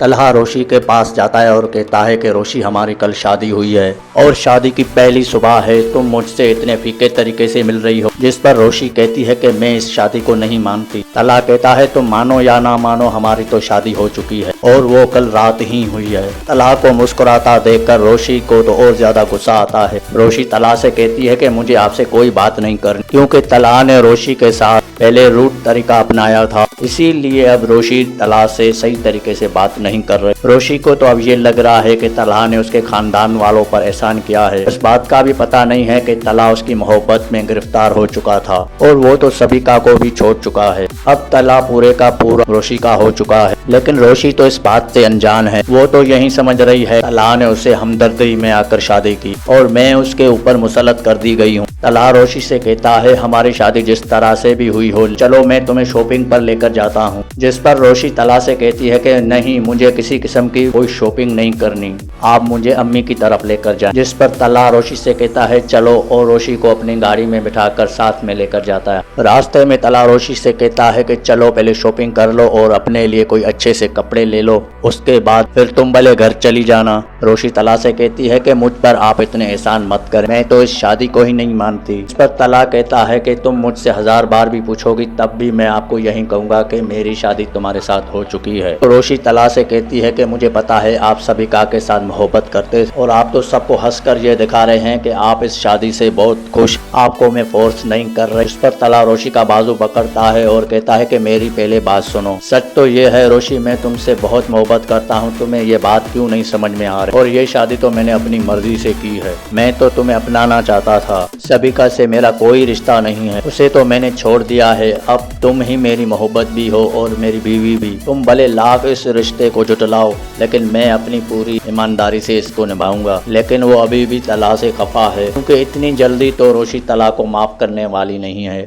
तलहा रोशी के पास जाता है और कहता है कि रोशी हमारी कल शादी हुई है और शादी की पहली सुबह है, तुम मुझसे इतने फीके तरीके से मिल रही हो। जिस पर रोशी कहती है कि मैं इस शादी को नहीं मानती। तलहा कहता है तुम मानो या ना मानो हमारी तो शादी हो चुकी है और वो कल रात ही हुई है। तलहा को मुस्कुराता देखकर रोशी को तो और ज्यादा गुस्सा आता है। रोशी तलहा से कहती है कि मुझे आपसे कोई बात नहीं करनी, क्योंकि तलहा ने रोशी के साथ पहले रूट तरीका अपनाया था, इसीलिए अब रोशी तलहा से सही तरीके से बात नहीं कर रहे। रोशी को तो अब ये लग रहा है कि तलहा ने उसके खानदान वालों पर एहसान किया है। इस बात का भी पता नहीं है कि तलहा उसकी मोहब्बत में गिरफ्तार हो चुका था और वो तो सबिका को भी छोड़ चुका है। अब तलहा पूरे का पूरा रोशी का हो चुका है, लेकिन रोशी तो इस बात से अनजान है। वो तो यही समझ रही है तलहा ने उसे हमदर्दी में आकर शादी की और मैं उसके ऊपर मुसलत कर दी गई हूँ। तलहा रोशी से कहता है हमारी शादी जिस तरह से भी हुई हो, चलो मैं तुम्हें शॉपिंग पर लेकर जाता हूँ। जिस पर रोशी तलहा से कहती है कि नहीं, मुझे किसी किस्म की कोई शॉपिंग नहीं करनी, आप मुझे अम्मी की तरफ लेकर जाएं। जिस पर तलहा रोशी से कहता है चलो, और रोशी को अपनी गाड़ी में बिठाकर साथ में लेकर जाता है। रास्ते में तलहा रोशी से कहता है कि चलो पहले शॉपिंग कर लो और अपने लिए कोई अच्छे से कपड़े ले लो, उसके बाद फिर तुम भले घर चली जाना। रोशी तलहा से कहती है कि मुझ पर आप इतने एहसान मत करें, मैं तो इस शादी को ही नहीं मानती। इस पर तलहा कहता है कि तुम मुझसे 1000 बार भी पूछोगी तब भी मैं आपको यही कहूंगा कि मेरी शादी तुम्हारे साथ हो चुकी है। तो रोशी तलहा से कहती है कि मुझे पता है आप सबिका के साथ मोहब्बत करते और आप तो सबको हंसकर ये दिखा रहे हैं कि आप इस शादी से बहुत खुश, आपको मैं फोर्स नहीं कर रही। इस पर तलहा रोशी का बाजू पकड़ता है और कहता है कि मेरी पहले बात सुनो, सच तो ये है रोशी, मैं तुमसे बहुत मोहब्बत करता हूँ, तुम्हें ये बात क्यों नहीं समझ में आ रही, और ये शादी तो मैंने अपनी मर्जी से की है। मैं तो तुम्हें अपनाना चाहता था, सबिका से मेरा कोई रिश्ता नहीं है, उसे तो मैंने छोड़ दिया है। अब तुम ही मेरी मोहब्बत भी हो और मेरी बीवी भी। तुम भले लाख इस रिश्ते को जुटलाओ, लेकिन मैं अपनी पूरी ईमानदारी से इसको निभाऊंगा। लेकिन वो अभी भी तलहा से खफा है, क्योंकि इतनी जल्दी तो रोशी तलहा को माफ करने वाली नहीं है।